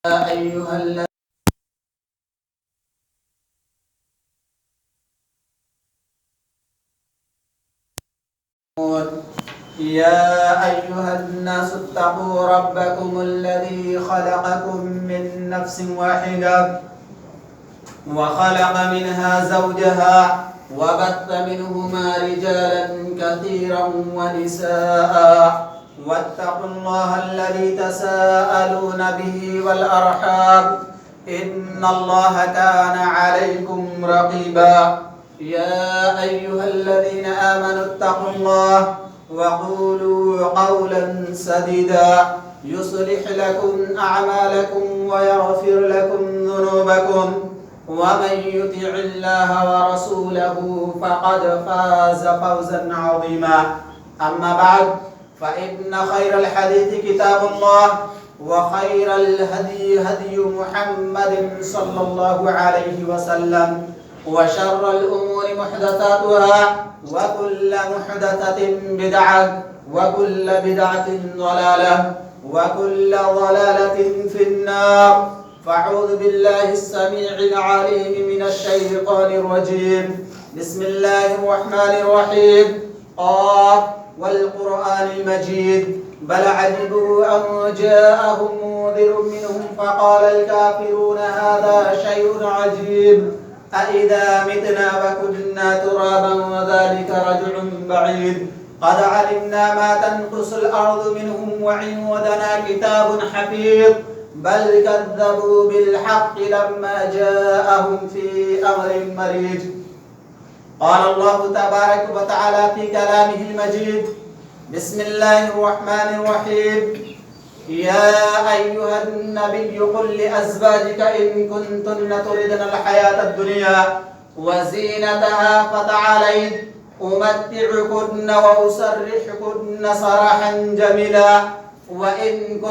أيها الذين يا أيها الناس اتقوا ربكم الذي خلقكم من نفس واحدة وخلق منها زوجها وبث منهما رجالا كثيرا ونساء واتقوا الله الذي تساءلون به والأرحام إن الله كان عليكم رقيبا يا أيها الذين آمنوا اتقوا الله وقولوا قولا سديدا يصلح لكم أعمالكم ويغفر لكم ذنوبكم ومن يطع الله ورسوله فقد فاز فوزا عظيما أما بعد فإن خير الحديث كتاب الله وخير الهدي هدي محمد صلى الله عليه وسلم وشر الأمور محدثاتها وكل محدثة بدعة وكل بدعة ضلالة وكل ضلالة في النار فأعوذ بالله السميع العليم من الشيطان الرجيم بسم الله الرحمن الرحيم قاف والقرآن المجيد بل عجبوا أن جاءهم منذر منهم فقال الكافرون هذا شيء عجيب أإذا متنا وكنا ترابا وذلك رجع بعيد قد علمنا ما تنقص الأرض منهم وعندنا كتاب حفيظ بل كذبوا بالحق لما جاءهم في أمر مريج قال الله تبارك وتعالى في كلامه المجيد بسم الله الرحمن الرحيم يا أيها النبي قل لأزواجك إن كنتن تردن الحياة الدنيا وزينتها فتعالين أمتعكن وأسرحكن سراحا جميلا وإن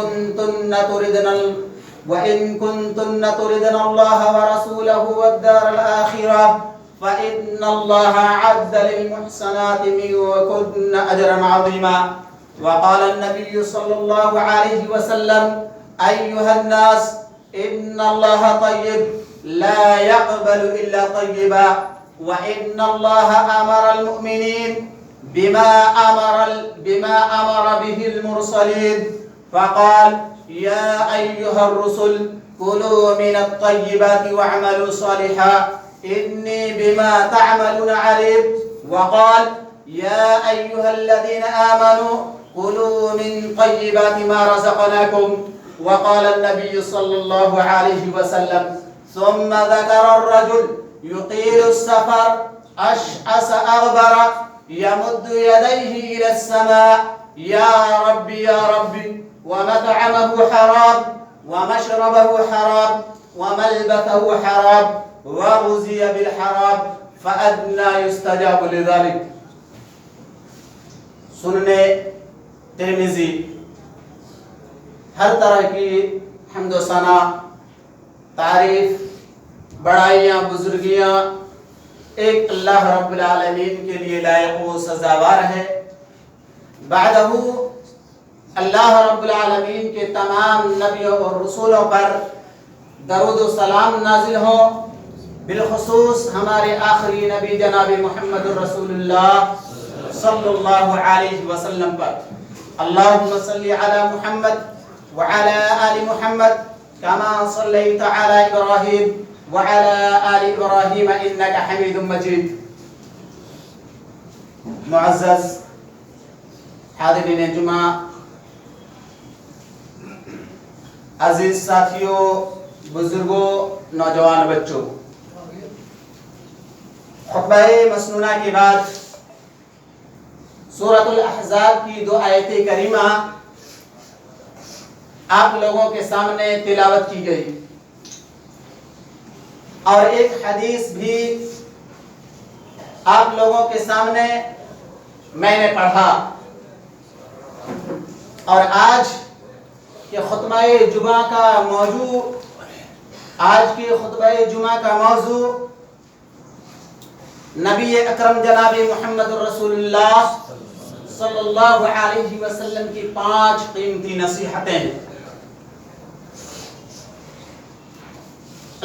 كنتن تردن الله ورسوله والدار الآخرة فإن الله أعد للمحسنات منكن أجرا عظيما وقال النبي صلى الله عليه وسلم أيها الناس إن الله طيب لا يقبل إلا طيبا وإن الله أمر المؤمنين بما أمر به المرسلين فقال يا أيها الرسل كلوا من الطيبات واعملوا صالحا إني بما تعملون عليم وقال يا أيها الذين آمنوا كلوا من طيبات ما رزقناكم وقال النبي صلى الله عليه وسلم ثم ذكر الرجل يطيل السفر أشعث أغبر يمد يديه إلى السماء يا ربي يا ربي ومطعمه حرام ومشربه حرام وملبسه حرام وغذي بالحرام فأدنى يستجاب لذلك سننے ترمذی ہر طرح کی حمد و ثنا تعریف بڑائیاں بزرگیاں ایک اللہ رب العالمین کے لیے لائق و سزاوار ہے بعدہ اللہ رب العالمین کے تمام نبیوں اور رسولوں پر درود و سلام نازل ہوں بالخصوص ہمارے آخری نبی جناب محمد رسول اللہ صلی اللہ علیہ وسلم پر اللہم صلی علی محمد وعلی آل محمد کما صلیت علی ابراہیم وعلی آل ابراہیم انکا حمید مجید معزز حاضرین جمعہ عزیز ساتھیوں بزرگوں نوجوان بچوں خطبہ مسنونہ کے بعد سورۃ الاحزاب کی دو آیت کریمہ آپ لوگوں کے سامنے تلاوت کی گئی اور ایک حدیث بھی آپ لوگوں کے سامنے میں نے پڑھا اور آج کے خطبہ جمعہ کا موضوع نبی اکرم جناب محمد رسول اللہ صلی اللہ علیہ وسلم کی 5 قیمتی نصیحتیں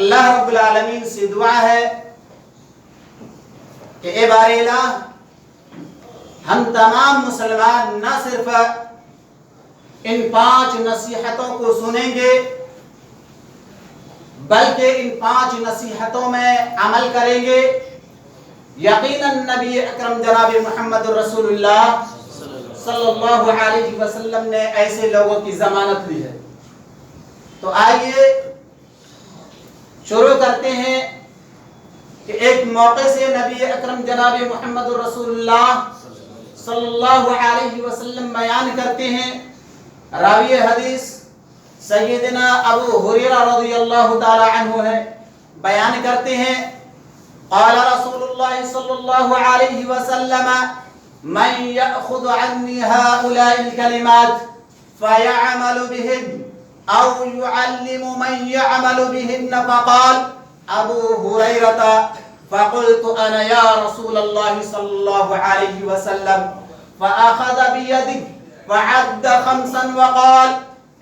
اللہ رب العالمین سے دعا ہے کہ اے بار الہ ہم تمام مسلمان نہ صرف ان 5 نصیحتوں کو سنیں گے بلکہ ان 5 نصیحتوں میں عمل کریں گے. یقیناً نبی اکرم جناب محمد رسول اللہ صلی اللہ علیہ وسلم نے ایسے لوگوں کی ضمانت لی ہے. تو آئیے شروع کرتے ہیں کہ ایک موقع سے نبی اکرم جناب محمد رسول اللہ صلی اللہ علیہ وسلم بیان کرتے ہیں. راوی حدیث سیدنا ابو ہریرہ رضی اللہ تعالی عنہ ہے. بیان کرتے ہیں قال رسول اللہ صلی اللہ علیہ وسلم من يأخذ عني هؤلاء الكلمات فيعمل بهن أو يعلم من يعمل بهن. فقال أبو هريرة فقلت أنا يا رسول الله صلى الله عليه وسلم فأخذ بيدي فعد 5 وقال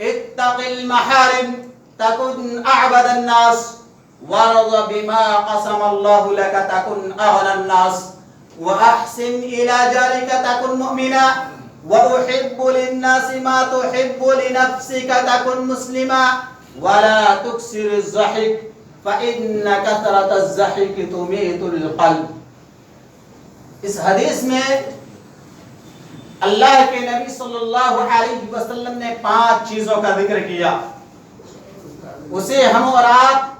اتق المحارم تكن أعبد الناس وارض بما قسم الله لك تكن أغنى الناس وأحسن إلى جارك تكن مؤمنا وأحب للناس ما تحب لنفسك تكن مسلما ولا تكسر الضحك فإن كثرة الضحك تميت القلب. اس حدیث میں اللہ کے نبی صلی اللہ علیہ وسلم نے 5 چیزوں کا ذکر کیا. اسے ہم اور آپ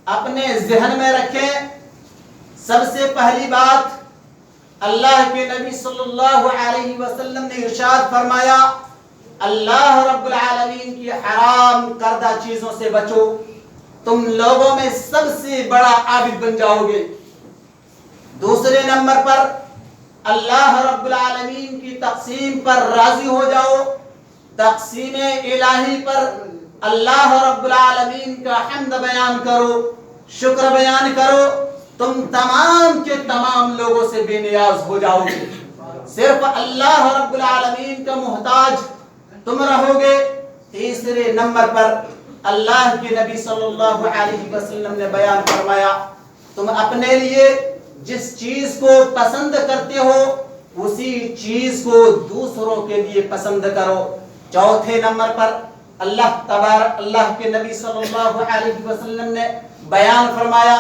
اپنے ذہن میں رکھیں. سب سے پہلی بات اللہ کے نبی صلی اللہ علیہ وسلم نے ارشاد فرمایا اللہ رب العالمین کی حرام کردہ چیزوں سے بچو, تم لوگوں میں سب سے بڑا عابد بن جاؤ گے. دوسرے نمبر پر اللہ رب العالمین کی تقسیم پر راضی ہو جاؤ. تقسیم الہی پر اللہ رب العالمین کا حمد بیان کرو, شکر بیان کرو, تم تمام کے تمام لوگوں سے بے نیاز ہو جاؤ گے. صرف اللہ رب العالمین کا محتاج تم رہو گے. تیسرے نمبر پر اللہ کے نبی صلی اللہ علیہ وسلم نے بیان فرمایا تم اپنے لیے جس چیز کو پسند کرتے ہو اسی چیز کو دوسروں کے لیے پسند کرو. چوتھے نمبر پر اللہ کے نبی صلی اللہ علیہ وسلم نے بیان فرمایا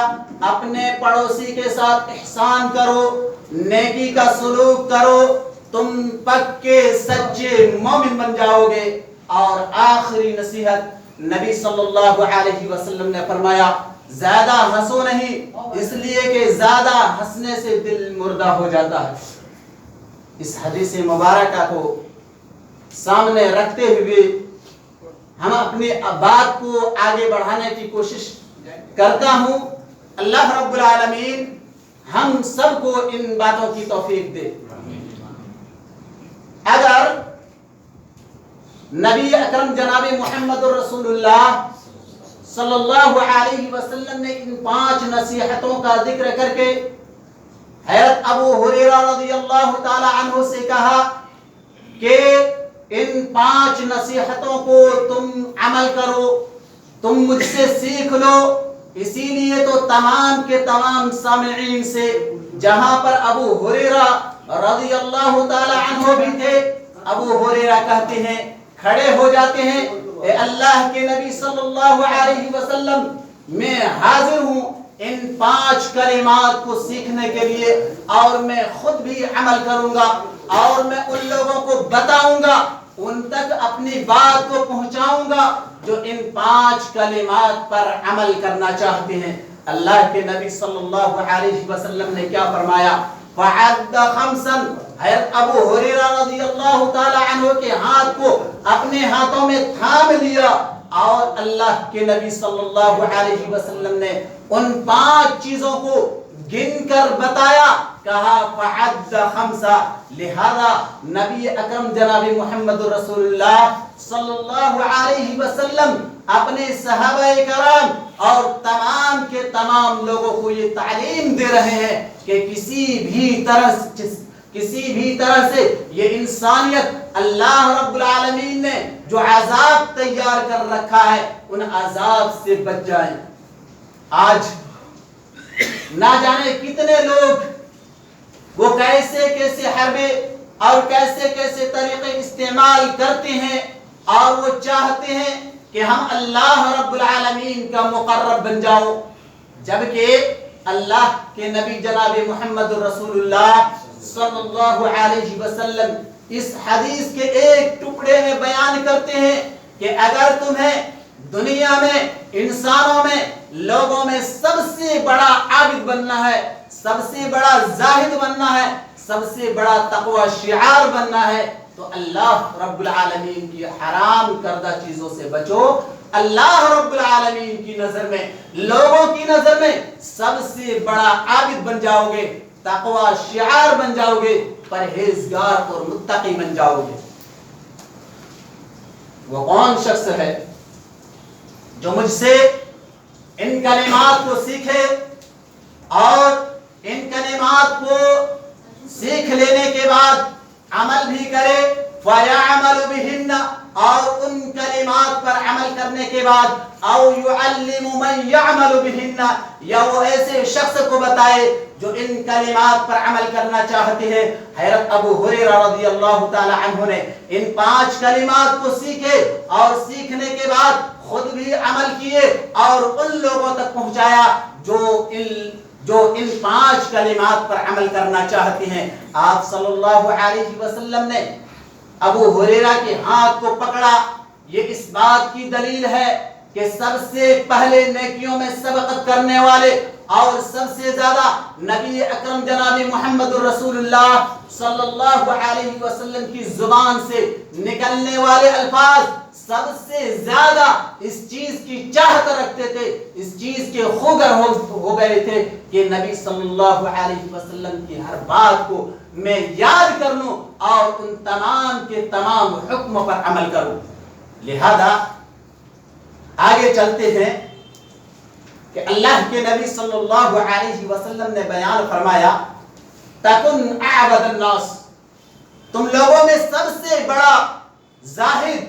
اپنے پڑوسی کے ساتھ احسان کرو, نیکی کا سلوک کرو, تم پکے سچے مومن بن جاؤ گے. اور آخری نصیحت نبی صلی اللہ علیہ وسلم نے فرمایا زیادہ ہنسو نہیں, اس لیے کہ زیادہ ہنسنے سے دل مردہ ہو جاتا ہے. اس حدیث مبارکہ کو سامنے رکھتے ہوئے ہم اپنی بات کو آگے بڑھانے کی کوشش کرتا ہوں. اللہ رب العالمین ہم سب کو ان باتوں کی توفیق دے. اگر نبی اکرم جناب محمد رسول اللہ صلی اللہ علیہ وسلم نے ان 5 نصیحتوں کا ذکر کر کے حضرت ابو ہریرہ رضی اللہ تعالی عنہ سے کہا کہ ان 5 نصیحتوں کو تم عمل کرو, تم مجھ سے سیکھ لو. اسی لیے تو تمام کے تمام سامعین سے جہاں پر ابو ہریرہ رضی اللہ تعالی عنہ بھی تھے, ابو ہریرہ کہتے ہیں کھڑے ہو جاتے ہیں اے اللہ کے نبی صلی اللہ علیہ وسلم میں حاضر ہوں ان 5 کلمات کو سیکھنے کے لیے, اور میں خود بھی عمل کروں گا اور میں ان لوگوں کو بتاؤں گا, ان تک اپنی بات کو پہنچاؤں گا جو ان 5 کلمات پر عمل کرنا چاہتے ہیں. اللہ کے نبی صلی اللہ علیہ وسلم نے کیا فرمایا فعد 5. حضرت ابو ہریرہ رضی اللہ تعالی عنہ کے ہاتھ کو اپنے ہاتھوں میں تھام لیا اور اللہ کے نبی صلی اللہ علیہ وسلم نے ان 5 چیزوں کو گن کر بتایا, کہا فعد 5. لہذا نبی اکرم جناب محمد رسول اللہ صلی اللہ علیہ وسلم اپنے صحابہ کرام اور تمام کے تمام لوگوں کو یہ تعلیم دے رہے ہیں کہ کسی بھی طرح سے یہ انسانیت اللہ رب العالمین نے جو عذاب تیار کر رکھا ہے ان عذاب سے بچ جائیں. آج نہ جانے کتنے لوگ وہ کیسے کیسے حربے اور کیسے کیسے طریقے استعمال کرتے ہیں اور وہ چاہتے ہیں کہ ہم اللہ رب العالمین کا مقرب بن جاؤ، جبکہ اللہ کے نبی جناب محمد رسول اللہ صلی اللہ علیہ وسلم اس حدیث کے ایک ٹکڑے میں بیان کرتے ہیں کہ اگر تمہیں دنیا میں، انسانوں میں، لوگوں میں سب سے بڑا عابد بننا ہے، سب سے بڑا زاہد بننا ہے، سب سے بڑا تقوی شعار بننا ہے، تو اللہ رب العالمین کی حرام کردہ چیزوں سے بچو۔ اللہ رب العالمین کی نظر میں، لوگوں کی نظر میں سب سے بڑا عابد بن جاؤ گے، تقوی شعار بن جاؤ گے، پرہیزگار اور متقی بن جاؤ گے۔ وہ کون شخص ہے جو مجھ سے ان کلمات کو سیکھے اور ان کلمات کو سیکھ لینے کے بعد عمل بھی کرے، فَيَعْمَلُ بِهِنَّ، اور ان کلمات پر عمل کرنے کے بعد، او يُعَلِّمُ مَنْ يَعْمَلُ بِهِنَّ، یا وہ ایسے شخص کو بتائے جو ان کلمات پر عمل کرنا چاہتے ہیں۔ حضرت ابو ہریرہ رضی اللہ تعالی عنہ نے ان 5 کلمات کو سیکھے اور سیکھنے کے بعد خود بھی عمل کیے اور ان لوگوں تک پہنچایا جو ان 5 کلمات پر عمل کرنا چاہتے ہیں۔ آپ صلی اللہ علیہ وسلم نے ابو ہریرہ کے ہاتھ کو پکڑا۔ یہ اس بات کی دلیل ہے کہ سب سے پہلے نیکیوں میں سبقت کرنے والے اور سب سے زیادہ نبی اکرم جناب محمد رسول اللہ صلی اللہ علیہ وسلم کی زبان سے نکلنے والے الفاظ سب سے زیادہ اس چیز کی چاہت رکھتے تھے، اس چیز کے خوگر ہو گئے تھے کہ نبی صلی اللہ علیہ وسلم کی ہر بات کو میں یاد کر لوں اور ان تمام کے تمام حکموں پر عمل کروں۔ لہذا آگے چلتے ہیں کہ اللہ کے نبی صلی اللہ علیہ وسلم نے بیان فرمایا، تکن اعبد الناس، تم لوگوں میں سب سے بڑا زاہد،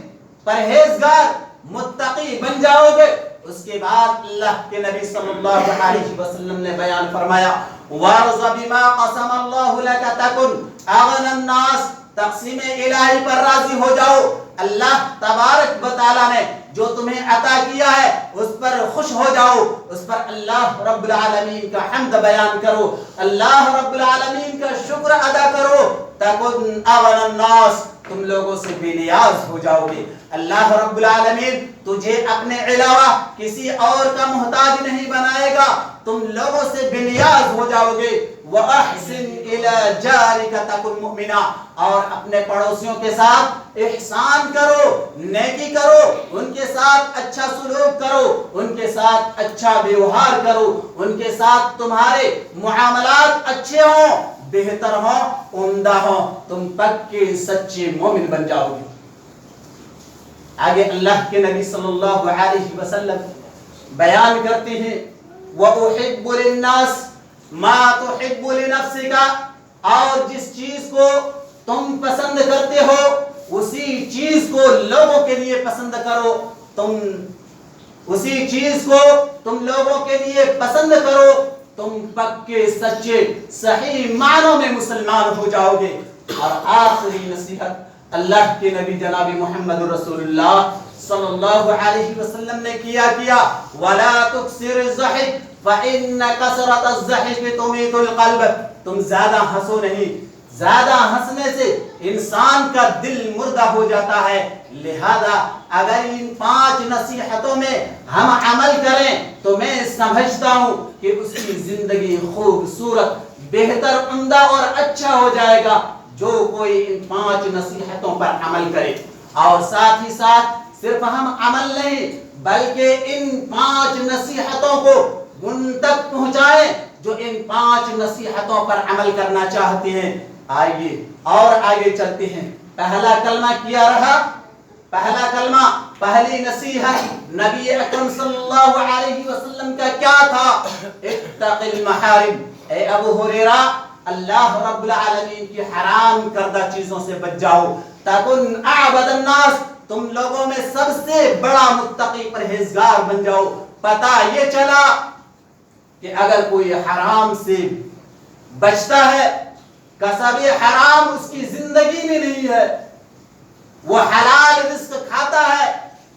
پرہیزگار، متقی بن جاؤ گے۔ اس کے بعد اللہ کے نبی صلی اللہ علیہ وسلم نے بیان فرمایا، وارض بما قسم اللہ لک تکن اغنى الناس، تقسیم الہی پر راضی ہو جاؤ۔ اللہ تبارک و تعالی نے جو تمہیں عطا کیا ہے اس پر خوش ہو جاؤ، اس پر اللہ رب العالمین کا حمد بیان کرو، اللہ رب العالمین کا شکر ادا کرو۔ تکن اغنى الناس، تم لوگوں سے بے نیاز ہو جاؤ گے۔ اللہ رب العالمین تجھے اپنے علاوہ کسی اور کا محتاج نہیں بنائے گا، تم لوگوں سے بے نیاز ہو جاؤ گے۔ وَأَحْسِنْ إِلَى جَارِكَ تَكُنْ مُؤْمِنًا، اور اپنے پڑوسیوں کے ساتھ احسان کرو، نیکی کرو، ان کے ساتھ اچھا سلوک کرو، ان کے ساتھ اچھا ویوہار کرو، ان کے ساتھ تمہارے معاملات اچھے ہوں، بہتر ہوں، عمدہ ہوں، تم پکے سچے مومن بن جاؤ گے۔ آگے اللہ کے نبی صلی اللہ علیہ وسلم بیان کرتے ہیں، وَأُحِبُّ لِلنَّاسِ مَا تُحِبُّ لِنَفْسِكَ، اور جس چیز کو تم پسند کرتے ہو اسی چیز کو لوگوں کے لیے پسند کرو، اسی چیز کو تم لوگوں کے لیے پسند کرو، تم پکے سچے صحیح معنوں میں مسلمان ہو جاؤ گے۔ اور آخری نصیحت اللہ کے نبی جناب محمد رسول اللہ صلی اللہ علیہ وسلم نے کیا وَلَا تُكْسِرِ الضَّحِكَ فَإِنَّ كَثْرَةَ الضَّحِكِ تُمِيتُ الْقَلْبَ، تم زیادہ ہنسو نہیں، زیادہ ہنسنے سے انسان کا دل مردہ ہو جاتا ہے۔ لہذا اگر ان 5 نصیحتوں میں ہم عمل کریں تو میں سمجھتا ہوں کہ اس کی زندگی خوبصورت، بہتر، عمدہ اور اچھا ہو جائے گا جو کوئی ان 5 نصیحتوں پر عمل کرے۔ اور ساتھ ہی ساتھ صرف ہم عمل نہیں بلکہ ان 5 نصیحتوں کو ان تک پہنچائیں جو ان 5 نصیحتوں پر عمل کرنا چاہتے ہیں۔ آئیے اور آگے چلتے ہیں۔ پہلا کلمہ کیا رہا؟ پہلا کلمہ، پہلی نصیحت نبی اکرم صلی اللہ علیہ وسلم کا کیا تھا؟ اتق المحارم، اے ابو ہریرہ اللہ رب العالمین کی حرام کردہ چیزوں سے بچ جاؤ۔ تکن اعبد الناس، تم لوگوں میں سب سے بڑا متقی پرہیزگار بن جاؤ۔ پتہ یہ چلا کہ اگر کوئی حرام سے بچتا ہے، کسب حرام اس کی زندگی میں نہیں ہے، وہ حلال رزق کھاتا ہے،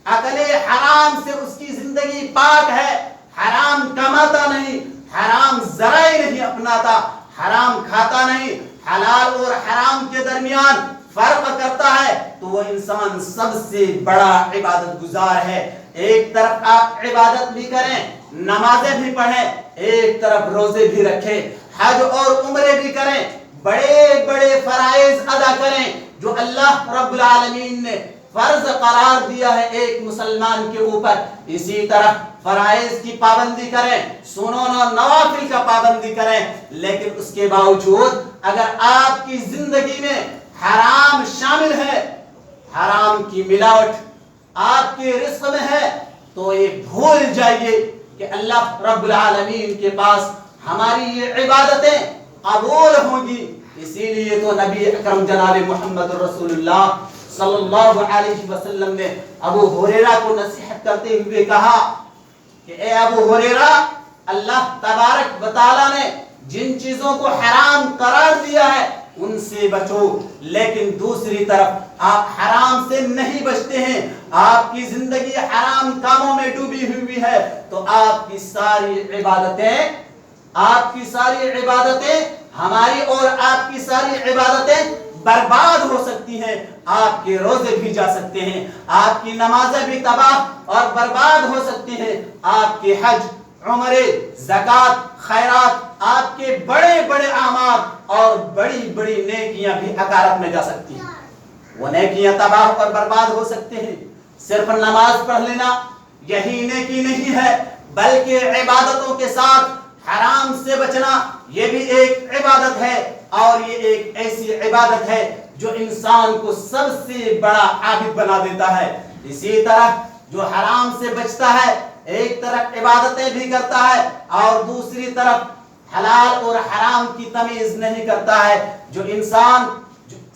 اکل حرام سے اس کی زندگی پاک ہے، حرام کماتا نہیں، حرام ذرائع نہیں اپناتا، حرام کھاتا نہیں، حلال اور حرام کے درمیان فرق کرتا ہے، تو وہ انسان سب سے بڑا عبادت گزار ہے۔ ایک طرف آپ عبادت بھی کریں، نمازیں بھی پڑھیں، ایک طرف روزے بھی رکھیں، حج اور عمرے بھی کریں، بڑے بڑے فرائض ادا کریں جو اللہ رب العالمین نے فرض قرار دیا ہے ایک مسلمان کے اوپر۔ اسی طرح فرائض کی پابندی کریں، سنن و نوافل کا پابندی کریں، لیکن اس کے باوجود اگر آپ کی زندگی میں حرام شامل ہے، حرام کی ملاوٹ آپ کے رزق میں ہے، تو یہ بھول جائیے کہ اللہ رب العالمین کے پاس ہماری یہ عبادتیں قبول ہوں گی۔ اسی لیے تو نبی اکرم جناب محمد رسول اللہ صلی اللہ علیہ وسلم نے ابو ہریرہ کو نصیحت کرتے ہوئے کہا کہ اے ابو ہریرہ، اللہ تبارک و تعالیٰ نے جن چیزوں کو حرام قرار دیا ہے ان سے بچو، لیکن دوسری طرف آپ حرام سے نہیں بچتے ہیں، آپ کی زندگی حرام کاموں میں ڈوبی ہوئی ہے، تو آپ کی ساری عبادتیں ہماری اور آپ کی ساری عبادتیں برباد ہو سکتی ہیں، آپ کے روزے بھی جا سکتے ہیں، آپ کی نمازیں بھی تباہ اور برباد ہو سکتی ہیں، آپ کے حج، عمرے، زکوٰۃ، خیرات، آپ کے بڑے بڑے اعمال اور بڑی بڑی نیکیاں بھی حقارت میں جا سکتی ہیں، وہ نیکیاں تباہ اور برباد ہو سکتے ہیں۔ صرف نماز پڑھ لینا یہی نیکی نہیں ہے، بلکہ عبادتوں کے ساتھ حرام سے بچنا یہ بھی ایک عبادت ہے، اور یہ ایک ایسی عبادت ہے جو انسان کو سب سے بڑا عابد بنا دیتا ہے۔ اسی طرح جو حرام سے بچتا ہے، ایک طرف عبادتیں بھی کرتا ہے اور دوسری طرف حلال اور حرام کی تمیز نہیں کرتا ہے، جو انسان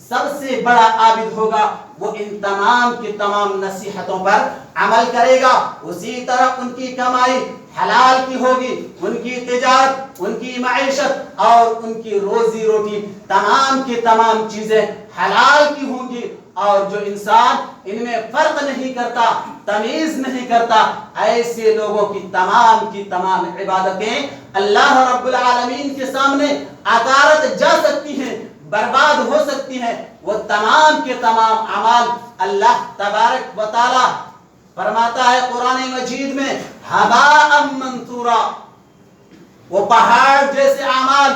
سب سے بڑا عابد ہوگا وہ ان تمام کی تمام نصیحتوں پر عمل کرے گا۔ اسی طرح ان کی کمائی حلال کی ہوگی، ان کی تجارت، ان کی معیشت اور ان کی روزی روٹی تمام کی تمام چیزیں حلال کی ہوں گی، اور جو انسان ان میں فرق نہیں کرتا، تمیز نہیں کرتا، ایسے لوگوں کی تمام عبادتیں اللہ رب العالمین کے سامنے عقارت جا سکتی ہیں، برباد ہو سکتی ہیں، وہ تمام کے تمام اعمال اللہ تبارک و تعالی فرماتا ہے قرآن مجید میں ہباء منثورا، وہ پہاڑ جیسے اعمال،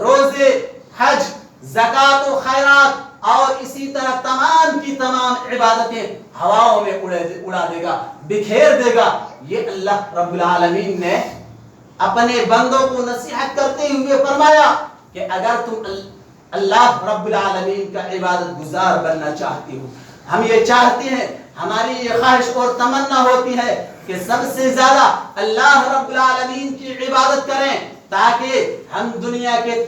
روزے، حج، زکوٰۃ و خیرات اور اسی طرح تمام کی تمام عبادتیں ہواؤں میں اڑا دے گا، بکھیر دے گا۔ یہ اللہ رب العالمین نے اپنے بندوں کو نصیحت کرتے ہوئے فرمایا کہ اگر تم اللہ رب العالمین کا عبادت گزار بننا چاہتے ہو، ہم یہ چاہتے ہیں، ہماری یہ خواہش اور تمنا ہوتی ہے کہ سب سے زیادہ اللہ رب العالمین کی عبادت کریں، تاکہ ہم دنیا کے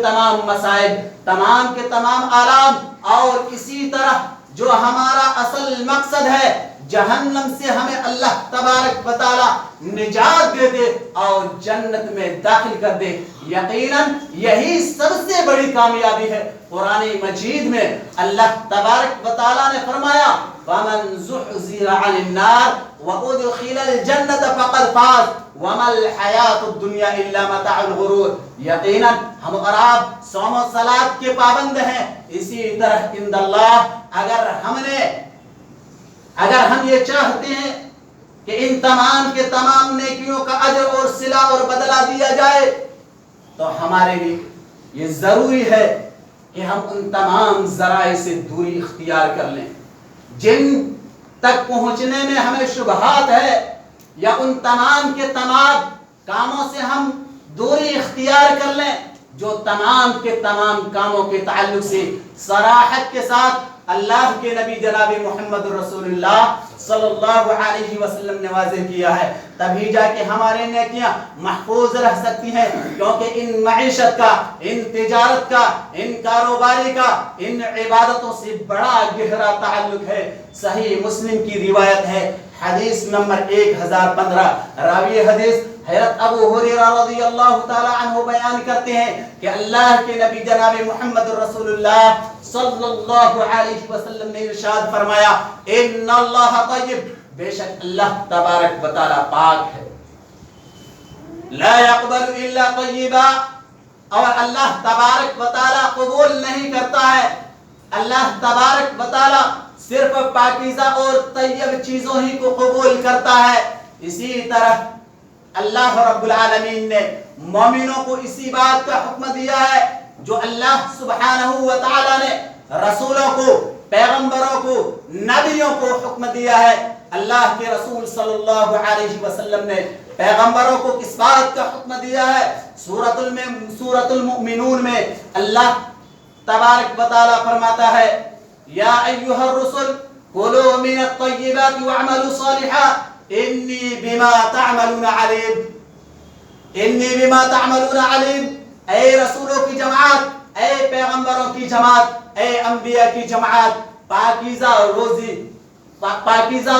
تمام مسائل، تمام کے تمام آلام، اور اسی طرح جو ہمارا اصل مقصد ہے جہنم سے ہمیں اللہ تبارک و تعالی نجات دے دے اور جنت میں داخل کر دے۔ یقیناً یہی سب سے بڑی کامیابی ہے۔ قرآن مجید میں اللہ تبارک و تعالی نے فرمایا وَمَنْ زُحْزِحَ عَنِ النَّارِ وَأُدْخِلَ الْجَنَّةَ فَقَدْ فَازَ وَمَا الْحَيَاةُ الدُّنْيَا إِلَّا مَتَاعُ الْغُرُورِ۔ یقیناً ہم اور آپ صوم و صلاۃ کے پابند ہیں، اسی طرح عند اللہ اگر ہم یہ چاہتے ہیں کہ ان تمام کے تمام نیکیوں کا اجر اور صلہ اور بدلہ دیا جائے، تو ہمارے لیے یہ ضروری ہے کہ ہم ان تمام ذرائع سے دوری اختیار کر لیں جن تک پہنچنے میں ہمیں شبہات ہے، یا ان تمام کے تمام کاموں سے ہم دوری اختیار کر لیں جو تمام کے تمام کاموں کے تعلق سے صراحت کے ساتھ اللہ کے نبی جناب محمد رسول اللہ صلی اللہ علیہ وسلم نے واضح کیا ہے، تبھی جا کے ہمارے نیکیاں محفوظ رہ سکتی ہیں، کیونکہ ان معیشت کا، ان تجارت کا، ان کاروباری کا، ان عبادتوں سے بڑا گہرا تعلق ہے۔ صحیح مسلم کی روایت ہے، حدیث نمبر 1015. راوی حدیث حضرت ابو ہریرہ رضی اللہ تعالی عنہ بیان کرتے ہیں کہ اللہ کے نبی جناب محمد رسول اللہ صلی اللہ علیہ وسلم نے ارشاد فرمایا ان اللہ طیب، بے شک اللہ تبارک و تعالی پاک ہے، لا يقبل الا طیبا، اور اللہ تبارک و تعالی قبول نہیں کرتا ہے، اللہ تبارک و تعالی صرف پاکیزہ اور طیب چیزوں ہی کو قبول کرتا ہے. اسی طرح اللہ رب العالمین نے مومنوں کو اسی بات کا حکم دیا ہے جو اللہ سبحانہ و تعالی نے رسولوں کو، پیغمبروں کو، نبیوں کو حکم دیا ہے. اللہ کے رسول صلی اللہ علیہ وسلم نے پیغمبروں کو کس بات کا حکم دیا ہے؟ سورۃ المؤمنون میں اللہ تبارک و تعالی فرماتا ہے یا ایھا الرسل کلوا من الطیبات واعملوا صالحا انی بما تعملون علیم، انی بما تعملون علیم. اے رسولوں کی جماعت، اے پیغمبروں کی جماعت، اے انبیاء کی جماعت، پاکیزہ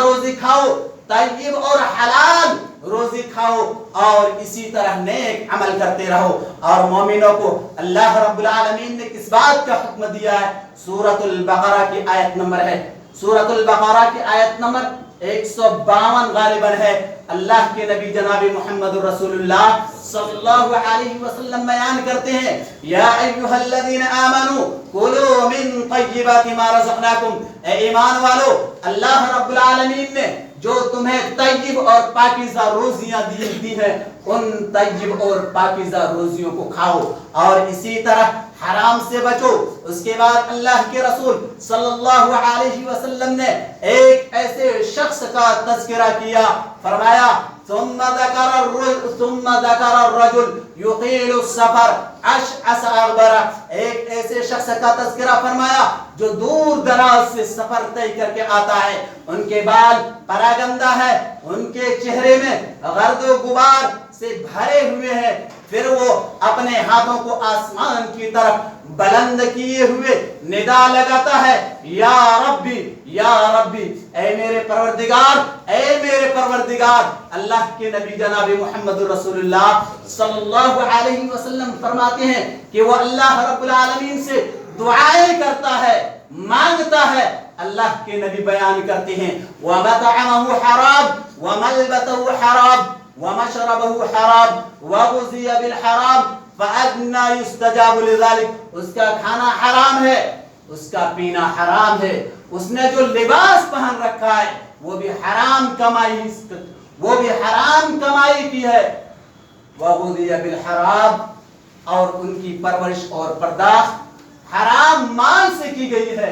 روزی کھاؤ، طیب اور حلال روزی کھاؤ، اور اسی طرح نیک عمل کرتے رہو. اور مومنوں کو اللہ رب العالمین نے کس بات کا حکم دیا ہے؟ سورۃ البقرہ کی آیت نمبر ہے، سورۃ البقرہ کی آیت نمبر 152 غالباً ہے. اللہ کے نبی جناب محمد رسول اللہ صلی اللہ علیہ وسلم بیان کرتے ہیں یا ایھا الذین آمنوا کلوا من طیبات ما رزقناکم، اے ایمان والو، اللہ رب العالمین نے جو تمہیں طیب اور پاکیزہ روزیاں دی ہیں ان طیب اور پاکیزہ روزیوں کو کھاؤ، اور اسی طرح حرام سے بچو. اس کے بعد اللہ کے رسول صلی اللہ علیہ وسلم نے ایک ایسے شخص کا تذکرہ کیا، فرمایا ثم ذکر الرجل یطیل السفر اشعث اغبر، ایک ایسے شخص کا تذکرہ فرمایا جو دور دراز سے سفر طے کر کے آتا ہے، ان کے بال پراگندہ ہے، ان کے چہرے میں گرد و غبار سے بھرے ہوئے ہیں، پھر وہ اپنے ہاتھوں کو آسمان کی طرف بلند کیے ہوئے ندا لگاتا ہے یا ربی یا ربی، اے میرے پروردگار، اے میرے پروردگار. اللہ کے نبی جناب محمد رسول اللہ صلی اللہ علیہ وسلم فرماتے ہیں کہ وہ اللہ رب العالمین سے دعائیں کرتا ہے، مانگتا ہے. اللہ کے نبی بیان کرتے ہیں وَمَطْعَمَهُ حَرَامٌ وَمَلْبَسُهُ حَرَامٌ وَمَشْرَبُهُ حَرَامٌ وَغُذِّيَ بِالْحَرَامِ فَأَنَّىٰ يُسْتَجَابُ لِذَلِكَ، اس کا کھانا حرام ہے، اس کا پینا حرام ہے، اس نے جو لباس پہن رکھا ہے وہ بھی حرام کمائی کی ہے. وَغُذِّيَ بِالْحَرَامِ، اور ان کی پرورش اور پرداخت حرام مال سے کی گئی ہے.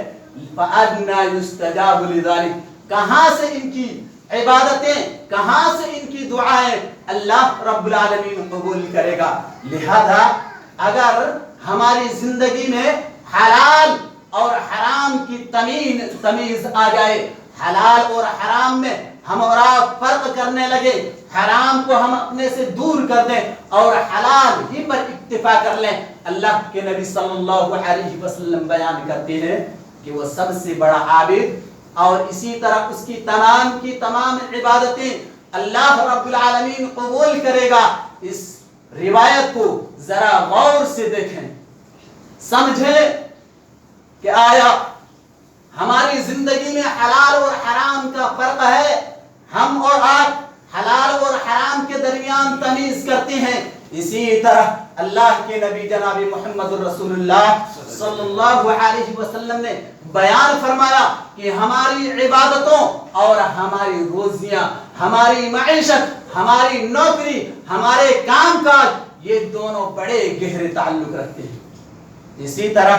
فَأَنَّىٰ يُسْتَجَابُ لِذَلِكَ، کہاں سے ان کی عبادتیں، کہاں سے ان کی دعائیں اللہ رب العالمین قبول کرے گا؟ لہذا اگر ہماری زندگی میں حلال اور حرام کی تمیز آ جائے، حلال اور حرام میں ہم اور آپ فرق کرنے لگے، حرام کو ہم اپنے سے دور کر دیں اور حلال ہی پر اکتفا کر لیں، اللہ کے نبی صلی اللہ علیہ وسلم بیان کرتے ہیں کہ وہ سب سے بڑا عابد، اور اسی طرح اس کی تمام عبادتیں اللہ رب العالمین قبول کرے گا. اس روایت کو ذرا غور سے دیکھیں، سمجھیں کہ آیا ہماری زندگی میں حلال اور حرام کا فرق ہے؟ ہم اور آپ حلال اور حرام کے درمیان تمیز کرتے ہیں. اسی طرح اللہ کے نبی جناب محمد رسول اللہ صلی اللہ علیہ وسلم نے بیان فرمایا کہ ہماری عبادتوں اور ہماری روزیاں، ہماری معیشت، ہماری نوکری، ہمارے کام کاج، یہ دونوں بڑے گہرے تعلق رکھتے ہیں. اسی طرح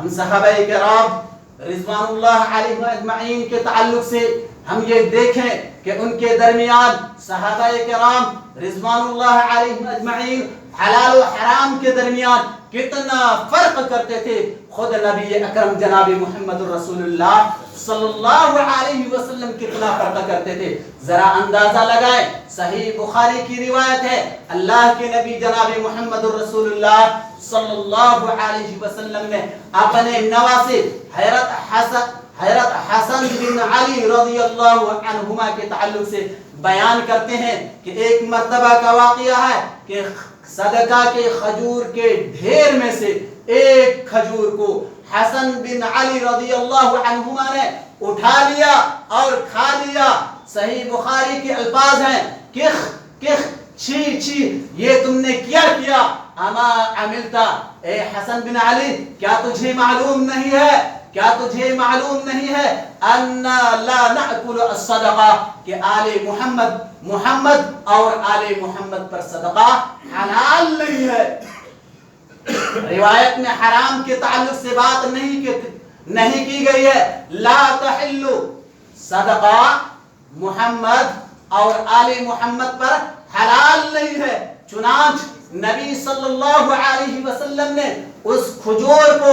ہم صحابہ کرام رضوان اللہ علیہم اجمعین کے تعلق سے ہم یہ دیکھیں کہ ان کے درمیان صحابہ کرام رضوان اللہ علیہم اجمعین حلال و حرام کے درمیان کتنا فرق کرتے تھے. خود نبی اکرم جناب محمد رسول اللہ صلی اللہ علیہ وسلم کتنا فرق کرتے تھے. ذرا اندازہ لگائیں، صحیح بخاری کی روایت ہے، اللہ کے نبی جناب محمد رسول اللہ صلی اللہ علیہ وسلم نے اپنے نواسے حضرت حسن بن علی رضی اللہ عنہما کے تعلق سے بیان کرتے ہیں کہ ایک مرتبہ کا واقعہ ہے کہ صدقہ کے کھجور کے ڈھیر میں سے ایک کھجور کو حسن بن علی رضی اللہ عنہما نے اٹھا لیا اور کھا لیا. صحیح بخاری کے الفاظ ہیں کخ کخ چھی چھی یہ تم نے کیا کیا. اما عملتا اے حسن بن علی کیا تجھے معلوم نہیں ہے ان لا نأکل الصدقہ کہ آل محمد اور آل محمد پر صدقہ حلال نہیں ہے. روایت میں حرام کے تعلق سے بات نہیں کی گئی ہے. لا تحل صدقہ محمد اور آل محمد پر حلال نہیں ہے. چنانچہ نبی صلی اللہ علیہ وسلم نے اس کھجور کو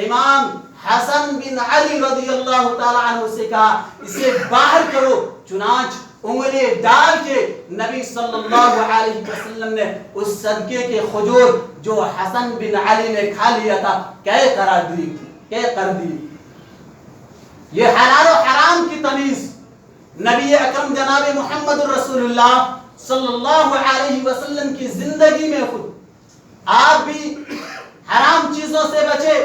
امام حسن بن علی رضی اللہ تعالی عنہ سے کہا اسے باہر کرو. چنانچہ انگلی ڈال کے نبی صلی اللہ علیہ وسلم نے اس صدقے کے کھجور جو حسن بن علی نے کھا لیا تھا کہہ کر دی. یہ حلال و حرام کی تمیز نبی اکرم جناب محمد رسول اللہ صلی اللہ علیہ وسلم کی زندگی میں خود آپ بھی حرام چیزوں سے بچے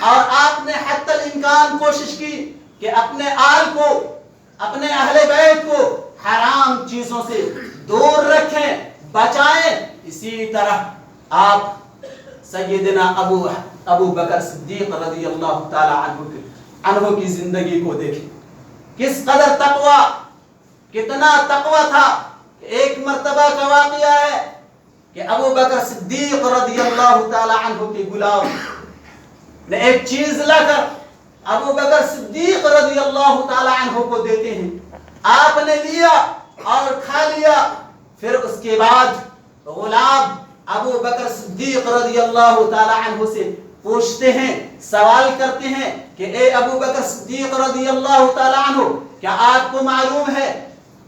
اور آپ نے حتی الامکان کوشش کی کہ اپنے آل کو اپنے اہل بیت کو حرام چیزوں سے دور رکھیں بچائیں. اسی طرح آپ سیدنا ابو بکر صدیق رضی اللہ تعالی عنہ کی زندگی کو دیکھیں کس قدر تقوی کتنا تقوی تھا. ایک مرتبہ کا واقعہ ہے کہ ابو بکر صدیق رضی اللہ تعالی عنہ کے غلام نے ایک چیز لا کر ابو بکر صدیق رضی اللہ تعالی عنہ کو دیتے ہیں. آپ نے لیا اور کھا لیا. پھر اس کے بعد غلام ابو بکر صدیق رضی اللہ تعالی عنہ سے پوچھتے ہیں سوال کرتے ہیں کہ اے ابو بکر صدیق رضی اللہ تعالی عنہ کیا آپ کو معلوم ہے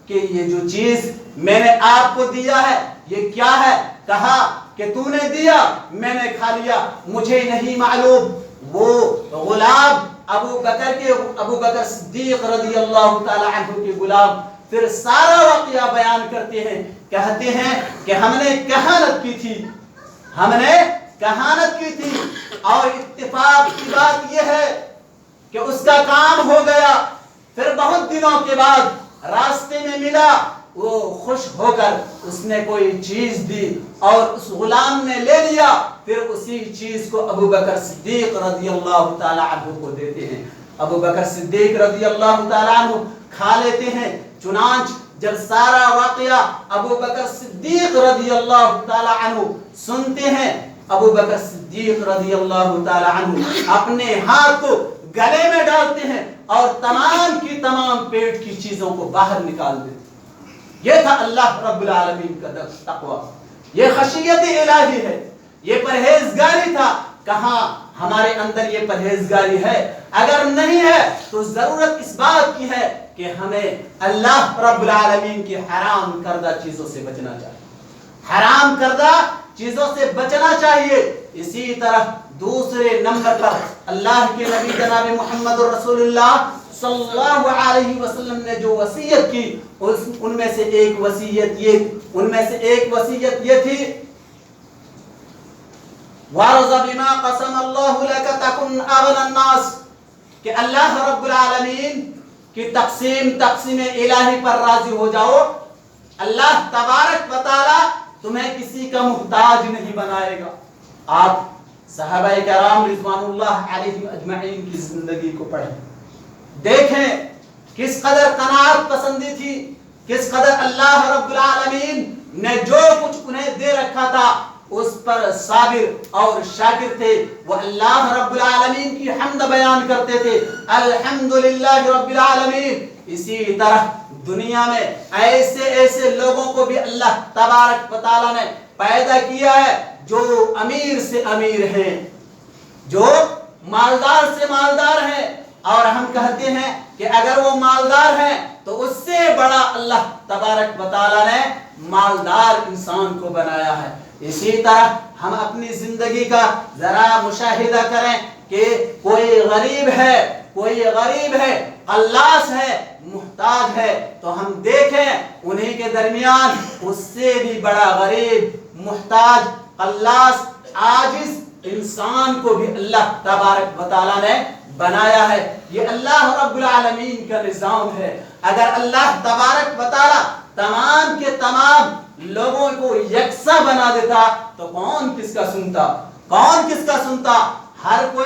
کہ یہ جو چیز میں نے آپ کو دیا ہے یہ کیا ہے. کہا کہ تو نے دیا میں نے کھا لیا مجھے نہیں معلوم. وہ غلام ابو بکر صدیق رضی اللہ تعالی عنہ کے غلام پھر سارا واقعہ بیان کرتے ہیں. کہتے ہیں کہ ہم نے کہانت کی تھی اور اتفاق کی بات یہ ہے کہ اس کا کام ہو گیا. پھر بہت دنوں کے بعد راستے میں ملا وہ خوش ہو کر اس نے کوئی چیز دی اور اس غلام نے لے لیا. پھر اسی چیز کو ابو بکر صدیق رضی اللہ تعالی عنہ کو دیتے ہیں. ابو بکر صدیق رضی اللہ تعالی عنہ کھا لیتے ہیں. چنانچہ جب سارا واقعہ ابو بکر صدیق رضی اللہ تعالی عنہ سنتے ہیں ابو بکر صدیق رضی اللہ تعالی عنہ اپنے ہاتھ کو گلے میں ڈالتے ہیں اور تمام کی تمام پیٹ کی چیزوں کو باہر نکال دیتے. یہ تھا اللہ رب العالمین کا تقوی. یہ خشیت الہی ہے. یہ پرہیزگاری تھا. کہاں ہمارے اندر یہ پرہیزگاری ہے؟ اگر نہیں ہے تو ضرورت اس بات کی ہے کہ ہمیں اللہ رب العالمین کی حرام کردہ چیزوں سے بچنا چاہیے. اسی طرح دوسرے نمبر پر اللہ کے نبی جناب محمد رسول اللہ صلی اللہ علیہ وسلم نے جو وصیت کی ان میں سے ایک وصیت یہ تھی وَارْضَ بِمَا قَسَمَ اللَّهُ لَكَ تَكُنْ أَغْنَى النَّاسِ کہ اللہ رب العالمین کی تقسیم الہی پر راضی ہو جاؤ. اللہ تبارک و تعالی تمہیں کسی کا محتاج نہیں بنائے گا. آپ صحابہ کرام رضوان اللہ علیہم اجمعین کی زندگی کو پڑھیں دیکھیں کس قدر قناعت پسندی تھی. کس قدر اللہ رب العالمین نے جو کچھ انہیں دے رکھا تھا اس پر صابر اور شاکر تھے. وہ اللہ رب العالمین کی حمد بیان کرتے تھے الحمدللہ رب العالمین. اسی طرح دنیا میں ایسے لوگوں کو بھی اللہ تبارک و تعالی نے پیدا کیا ہے جو امیر سے امیر ہیں, جو مالدار سے مالدار ہیں, اور ہم کہتے ہیں کہ اگر وہ مالدار ہیں تو اس سے بڑا اللہ تبارک و تعالی نے مالدار انسان کو بنایا ہے. اسی طرح ہم اپنی زندگی کا ذرا مشاہدہ کریں کہ کوئی غریب ہے, کوئی غریب ہے، قلاس ہے، محتاج ہے، تو ہم دیکھیں انہی کے درمیان اس سے بھی بڑا غریب، محتاج، قلاس، عاجز انسان کو بھی اللہ تبارک و تعالیٰ نے بنایا ہے۔ یہ اللہ رب العالمین کا نظام ہے۔ اگر اللہ تبارک و تعالیٰ تمام کے تمام لوگوں کو یکساں بنا دیتا تو کون کس کا سنتا؟ کون کس کا سنتا؟ ہر کوئی